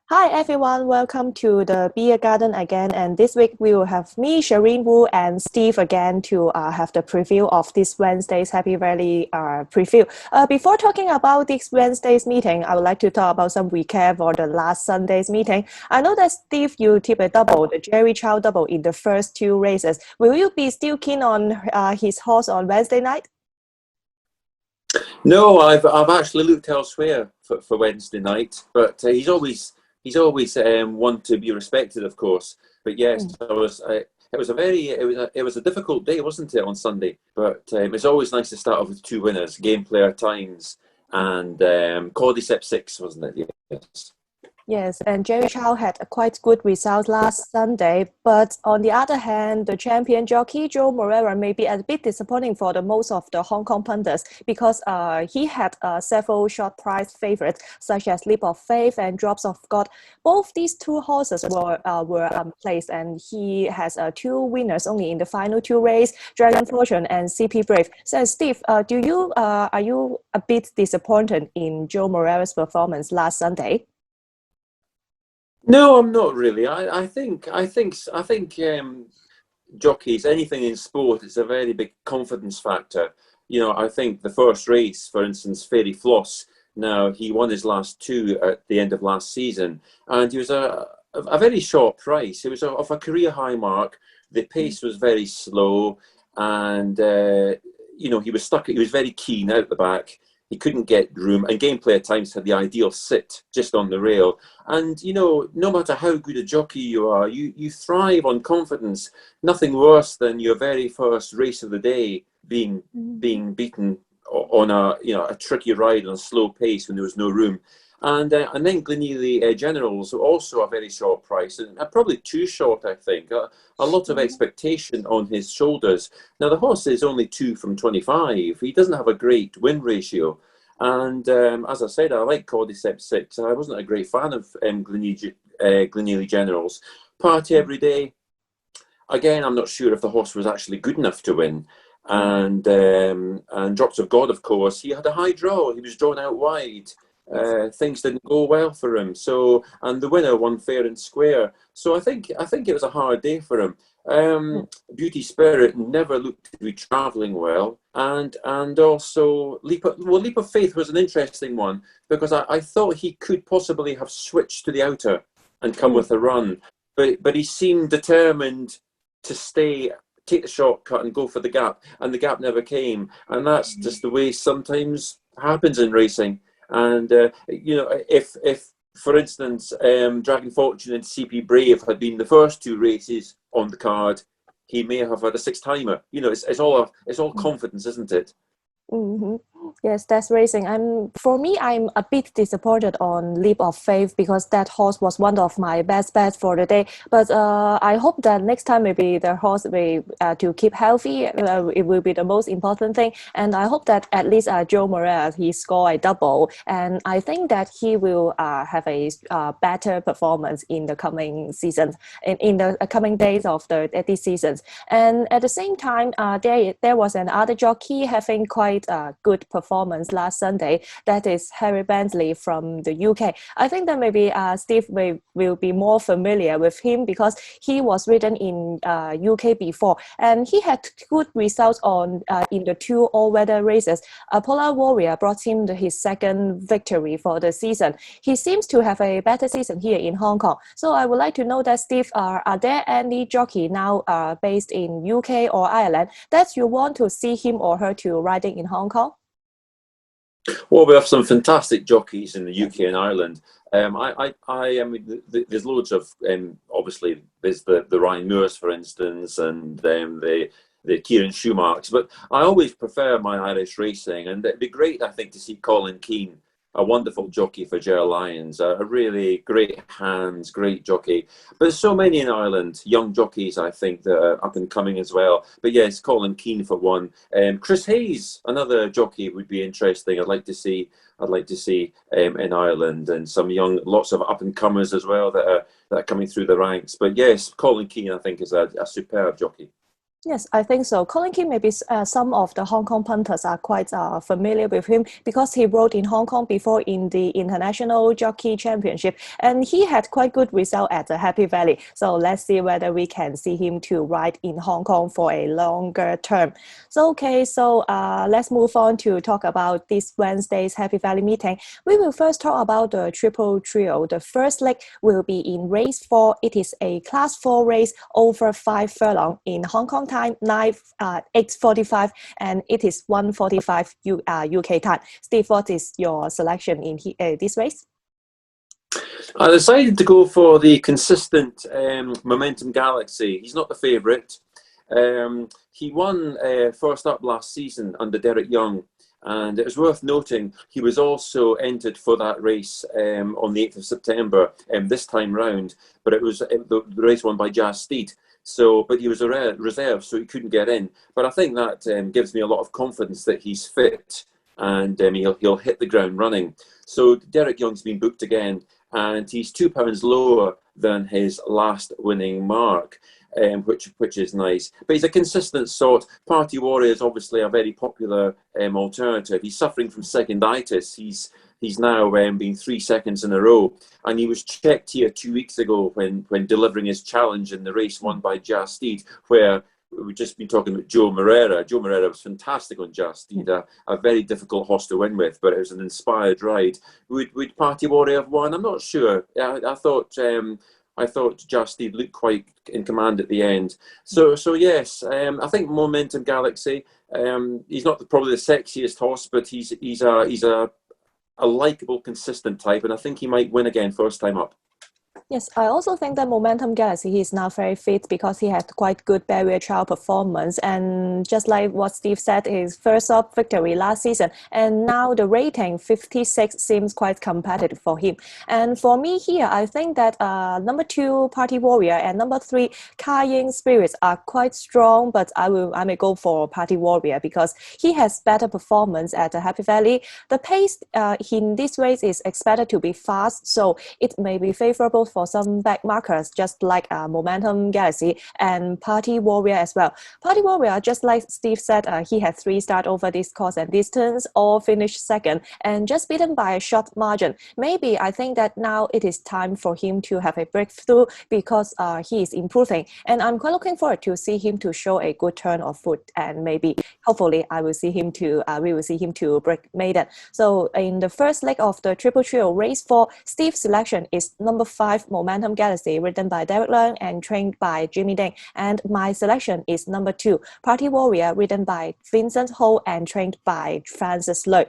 Hi everyone, welcome to the Beer Garden again. And this week we will have me, Shireen Wu, and Steve again to have the preview of this Wednesday's Happy Valley preview. Before talking about this Wednesday's meeting, I would like to talk about some recap for the last Sunday's meeting. I know that Steve, you tipped a double, the Jerry Chow double in the first two races. Will you be still keen on his horse on Wednesday night? No, I've actually looked elsewhere for Wednesday night, but he's always one to be respected, of course. But yes, it was a difficult day, wasn't it, on Sunday? But it's always nice to start off with two winners, Game Player Times and Cordyceps 6, wasn't it? Yes. Yes, and Jerry Chow had a quite good result last Sunday, but on the other hand, the champion jockey Joe Morera may be a bit disappointing for the most of the Hong Kong punters because he had several short price favorites such as Leap of Faith and Drops of God. Both these two horses were placed, and he has two winners only in the final two races, Dragon Fortune and CP Brave. So, Steve, are you a bit disappointed in Joe Morera's performance last Sunday? No, I'm not really. I think jockeys, anything in sport, it's a very big confidence factor. You know, I think the first race, for instance, Fairy Floss. Now he won his last two at the end of last season, and he was a very short price. It was of a career high mark. The pace was very slow, and you know, he was stuck. He was very keen out the back. He couldn't get room, and Game Player Times had the ideal sit just on the rail. And you know, no matter how good a jockey you are, you thrive on confidence. Nothing worse than your very first race of the day being beaten on a tricky ride on a slow pace when there was no room. And then Glenealy Generals, also a very short price, and probably too short, I think. A lot of expectation on his shoulders. Now, the horse is only 2 from 25. He doesn't have a great win ratio. And as I said, I like Cordyceps 6. I wasn't a great fan of Glenealy Generals. Party Every Day. Again, I'm not sure if the horse was actually good enough to win. And Drops of God, of course, he had a high draw. He was drawn out wide. Things didn't go well for him. So, and the winner won fair and square. So I think it was a hard day for him. Beauty Spirit never looked to be travelling well, and also Leap of Faith was an interesting one because I thought he could possibly have switched to the outer and come with a run, but he seemed determined to take the shortcut and go for the gap, and the gap never came, and that's just the way sometimes happens in racing. And you know, if for instance Dragon Fortune and CP Brave had been the first two races on the card, he may have had a six-timer. You know, it's all confidence, isn't it? Yes, that's racing. For me, I'm a bit disappointed on Leap of Faith because that horse was one of my best bets for the day. But I hope that next time maybe the horse will to keep healthy. It will be the most important thing. And I hope that at least Joe Morera, he score a double. And I think that he will have a better performance in the coming seasons, in the coming days of these seasons. And at the same time, there was another jockey having quite good performance last Sunday. That is Harry Bentley from the UK. I think that maybe Steve will be more familiar with him because he was ridden in UK before, and he had good results in the two all-weather races. Polar Warrior brought him his second victory for the season. He seems to have a better season here in Hong Kong. So I would like to know that, Steve, are there any jockey now based in UK or Ireland that you want to see him or her to riding in Hong Kong? Well, we have some fantastic jockeys in the UK and Ireland. I mean, there's loads of obviously there's the Ryan Moores, for instance, and the Kieran Schumacher. But I always prefer my Irish racing, and it'd be great, I think, to see Colin Keane, a wonderful jockey for Gerald Lyons, a really great hands, great jockey. But there's so many in Ireland, young jockeys, I think, that are up and coming as well. But yes, Colin Keane for one. Chris Hayes, another jockey, would be interesting. I'd like to see in Ireland, and some young, lots of up and comers as well that are coming through the ranks. But yes, Colin Keane, I think, is a superb jockey. Yes, I think so. Colin Kim, maybe some of the Hong Kong punters are quite familiar with him because he rode in Hong Kong before in the International Jockey Championship, and he had quite good result at the Happy Valley. So let's see whether we can see him to ride in Hong Kong for a longer term. So okay, so let's move on to talk about this Wednesday's Happy Valley meeting. We will first talk about the triple trio. The first leg will be in race 4. It is a class 4 race over 5 furlong in Hong Kong time, 8:45, and it is 1:45 UK time. Steve, what is your selection in this race? I decided to go for the consistent Momentum Galaxy. He's not the favourite. He won first up last season under Derek Young, and it was worth noting he was also entered for that race on the 8th of September this time round, but it was the race won by Jazz Steed. So, but he was a reserve, so he couldn't get in. But I think that gives me a lot of confidence that he's fit and he'll hit the ground running. So Derek Young's been booked again, and he's £2 lower than his last winning mark, which is nice. But he's a consistent sort. Party Warrior is obviously a very popular alternative. He's suffering from seconditis. He's now been 3 seconds in a row, and he was checked here 2 weeks ago when delivering his challenge in the race won by Jazz Steed, where we've just been talking about Joe Moreira. Joe Moreira was fantastic on Jazz Steed, a very difficult horse to win with, but it was an inspired ride. Would Party Warrior have won? I'm not sure. I thought Jazz Steed looked quite in command at the end. So yes, I think Momentum Galaxy. He's not probably the sexiest horse, but he's a likeable, consistent type, and I think he might win again first time up. Yes, I also think that Momentum Galaxy, he is now very fit because he had quite good barrier trial performance. And just like what Steve said, his first up victory last season. And now the rating, 56, seems quite competitive for him. And for me here, I think that number 2, Party Warrior, and number 3, Carrying Spirits are quite strong, but I may go for Party Warrior because he has better performance at the Happy Valley. The pace in this race is expected to be fast, so it may be favorable for some back markers, just like Momentum Galaxy and Party Warrior as well. Party Warrior, just like Steve said, he had 3 starts over this course and distance, all finished second, and just beaten by a short margin. Maybe I think that now it is time for him to have a breakthrough because he is improving, and I'm quite looking forward to see him to show a good turn of foot, and maybe hopefully we will see him to break maiden. So in the first leg of the triple trio race 4, Steve's selection is number 5, Momentum Galaxy, ridden by Derek Leung and trained by Jimmy Deng. And my selection is number 2, Party Warrior, ridden by Vincent Ho and trained by Francis Lui.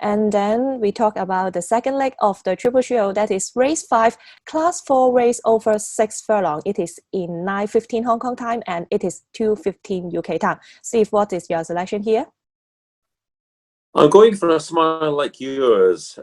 And then we talk about the second leg of the triple trio, that is race 5, class 4 race over 6 furlong. It is in 9:15 Hong Kong time and it is 2:15 UK time. Steve, what is your selection here? I'm going for A Smile Like Yours,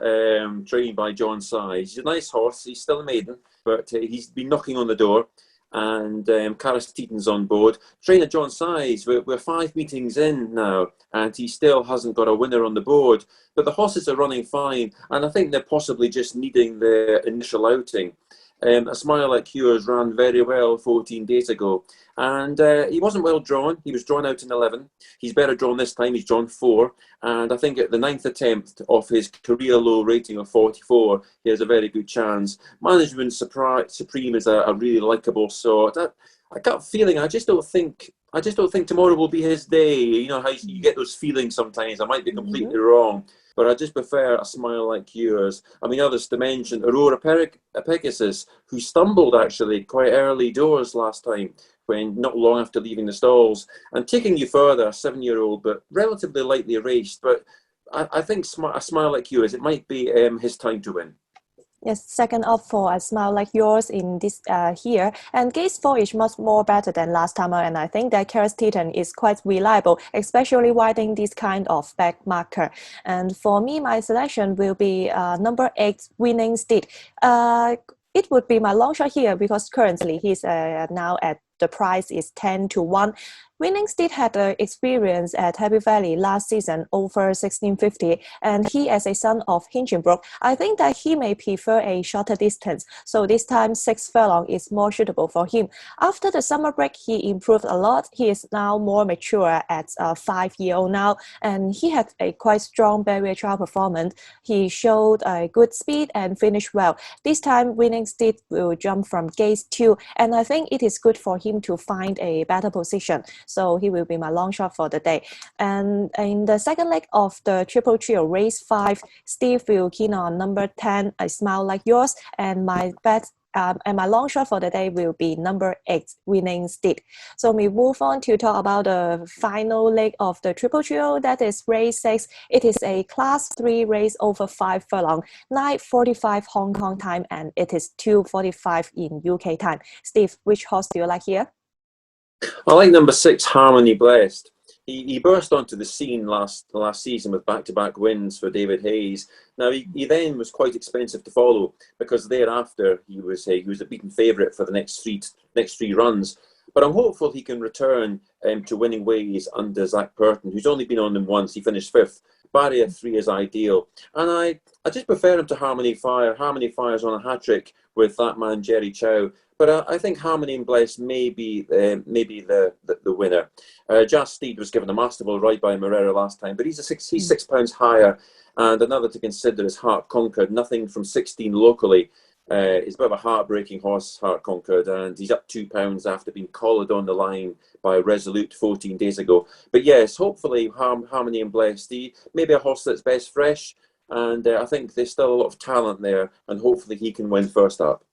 trained by John Size. He's a nice horse. He's still a maiden, but he's been knocking on the door. And Karis Teaton's on board. Trainer John Size, we're 5 meetings in now, and he still hasn't got a winner on the board. But the horses are running fine, and I think they're possibly just needing the initial outing. A Smile Like Yours ran very well 14 days ago, and he wasn't well drawn. He was drawn out in 11. He's better drawn this time. He's drawn 4, and I think at the 9th attempt of his career low rating of 44, he has a very good chance. Management Supreme is a really likeable sort. I got a feeling. I just don't think tomorrow will be his day. You know how you get those feelings sometimes. I might be completely wrong, but I just prefer A Smile Like Yours. I mean, others to mention, Aurora Pegasus, who stumbled actually quite early doors last time, when not long after leaving the stalls. And Taking You Further, a 7-year-old, but relatively lightly raced. But I think A Smile Like Yours, it might be his time to win. Yes, second up for A Smile Like Yours in this here. And Gates 4 is much more better than last time, and I think that Karis Teaton is quite reliable, especially riding this kind of back marker. And for me, my selection will be number 8, Winning Steed. It would be my long shot here because currently he's now at the price is 10-1. Winning Steed had experience at Happy Valley last season over 1650, and he, as a son of Hinchinbrook, I think that he may prefer a shorter distance. So this time, 6 furlong is more suitable for him. After the summer break, he improved a lot. He is now more mature at 5-year-old now, and he had a quite strong barrier trial performance. He showed a good speed and finished well. This time, Winning Steed will jump from gate 2, and I think it is good for him to find a better position. So he will be my long shot for the day. And in the second leg of the Triple Trio, race 5, Steve will keen on number 10, A Smile Like Yours, and my bet and my long shot for the day will be number 8, Winning Steed. So we move on to talk about the final leg of the Triple Trio, that is race 6. It is a class 3 race over 5 furlong, 9:45 Hong Kong time, and it is 2:45 in UK time. Steve, which horse do you like here? I like number 6, Harmony Blessed. He burst onto the scene last season with back-to-back wins for David Hayes. Now he then was quite expensive to follow because thereafter he was a beaten favourite for the next three runs. But I'm hopeful he can return to winning ways under Zach Purton, who's only been on them once. He finished 5th. Barrier 3 is ideal, and I just prefer him to Harmony Fire. Harmony Fire's on a hat-trick with that man Jerry Chow. But I think Harmony and Bless may be the winner. Just Steed was given a masterful ride by Morera last time, but he's £6 higher. And another to consider is Heart Conquered. Nothing from 16 locally. He's a bit of a heartbreaking horse, Heart Conquered, and he's up £2 after being collared on the line by Resolute 14 days ago. But yes, hopefully Harmony and Bless, maybe a horse that's best fresh, and I think there's still a lot of talent there, and hopefully he can win first up.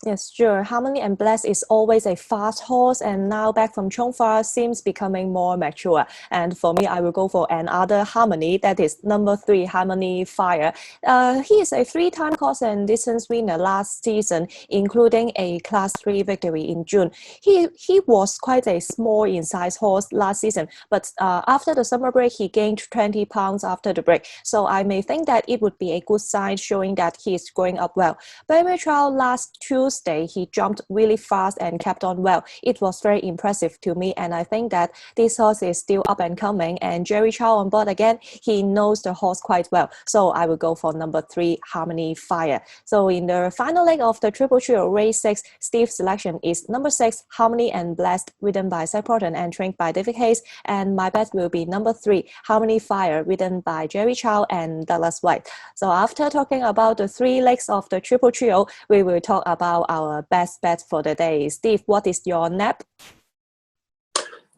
Yes, sure. Harmony and Bless is always a fast horse, and now back from Chongfa seems becoming more mature. And for me, I will go for another Harmony, that is number 3, Harmony Fire. He is a 3-time course and distance winner last season, including a Class 3 victory in June. He was quite a small in size horse last season, but after the summer break, he gained 20 pounds after the break. So I may think that it would be a good sign showing that he is going up well. Barrier trial last Tuesday, he jumped really fast and kept on well. It was very impressive to me, and I think that this horse is still up and coming, and Jerry Chow on board again, he knows the horse quite well. So I will go for number 3, Harmony Fire. So in the final leg of the Triple Trio, race 6, Steve's selection is number 6, Harmony and Blessed, ridden by Zach Purton and trained by David Hayes, and my bet will be number 3, Harmony Fire, ridden by Jerry Chow and Douglas White. So after talking about the 3 legs of the Triple Trio, we will talk about our best bet for the day. Steve, what is your nap?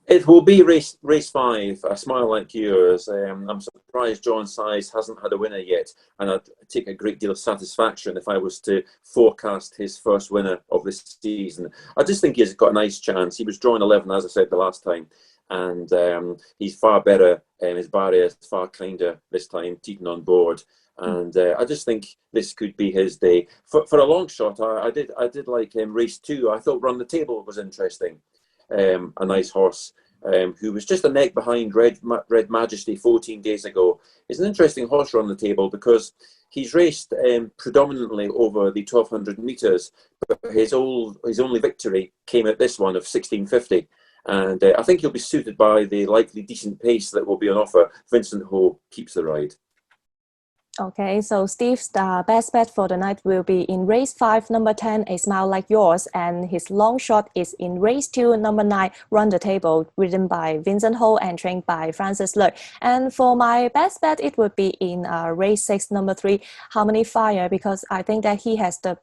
It will be race 5, A Smile Like Yours. I'm surprised John Size hasn't had a winner yet, and I'd take a great deal of satisfaction if I was to forecast his first winner of this season. I just think he's got a nice chance. He was drawn 11, as I said the last time, and he's far better. His barrier is far kinder this time, Teton on board. And I just think this could be his day. For a long shot, I did like race 2. I thought Run the Table was interesting. A nice horse who was just a neck behind Red Majesty 14 days ago. It's an interesting horse, Run the Table, because he's raced predominantly over the 1200 metres, but his only victory came at this one of 1650. And I think he'll be suited by the likely decent pace that will be on offer. Vincent Ho keeps the ride. Okay, so Steve's best bet for the night will be in race 5, number 10, A Smile Like Yours, and his long shot is in race 2, number 9, Run the Table, ridden by Vincent Ho and trained by Francis Lui. And for my best bet, it would be in race 6, number 3, Harmony Fire, because I think that he has the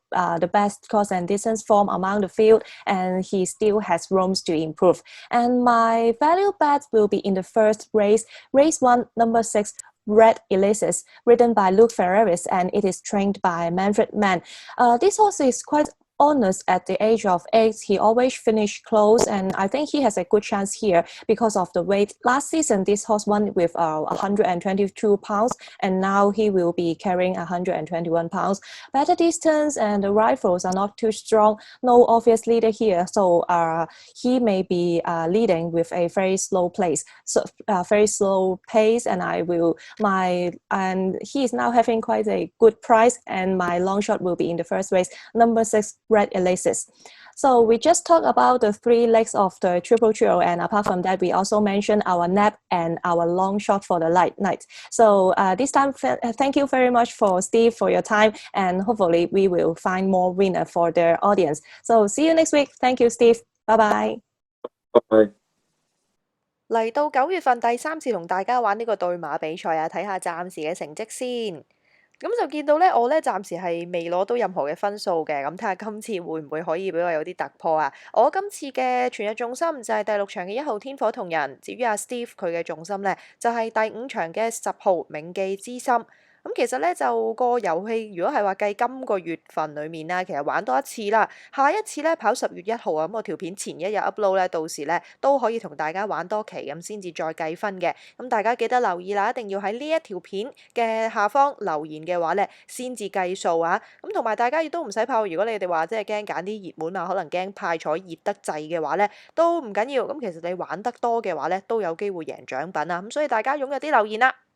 best course and distance form among the field, and he still has rooms to improve. And my value bet will be in the first race, race 1, number 6, Red Elysis, ridden by Luke Ferreris, and it is trained by Manfred Mann. This horse is quite honest at the age of 8. He always finished close, and I think he has a good chance here because of the weight. Last season, this horse won with 122 pounds, and now he will be carrying 121 pounds. Better distance, and the rifles are not too strong. No obvious leader here, so he may be leading with a very slow pace. And he is now having quite a good price, and my long shot will be in the first race, number 6, red ellipsis. So we just talked about the 3 legs of the triple trio, and apart from that, we also mentioned our nap and our long shot for the night. So this time, thank you very much for Steve for your time, and hopefully we will find more winner for their audience. So see you next week. Thank you, Steve. Bye bye. Bye. 嚟到9月份第3次同大家玩呢個對馬比賽啊，睇下暫時嘅成績先。咁就見到咧，我咧暫時係未攞到任何嘅分數嘅，咁睇下今次會唔會可以俾我有啲突破啊？我今次嘅全日重心就係第6場嘅1號天火同人，至於阿 Steve 佢嘅重心咧就係第5場嘅10號銘記之心。咁其實咧就個遊戲，如果係話計今個月份裡面啦，其實玩多一次啦。下一次咧跑10月1號啊，咁我條片前一日 upload 咧，到時咧都可以同大家玩多期咁先至再計分嘅。咁大家記得留意啦，一定要喺呢一條片嘅下方留言嘅話咧，先至計數啊。咁同埋大家亦都唔使怕，如果你哋話即係驚揀啲熱門啊，可能驚派彩熱得滯嘅話咧，都唔緊要。咁其實你玩得多嘅話咧，都有機會贏獎品啊。咁所以大家踴躍啲留言啦〜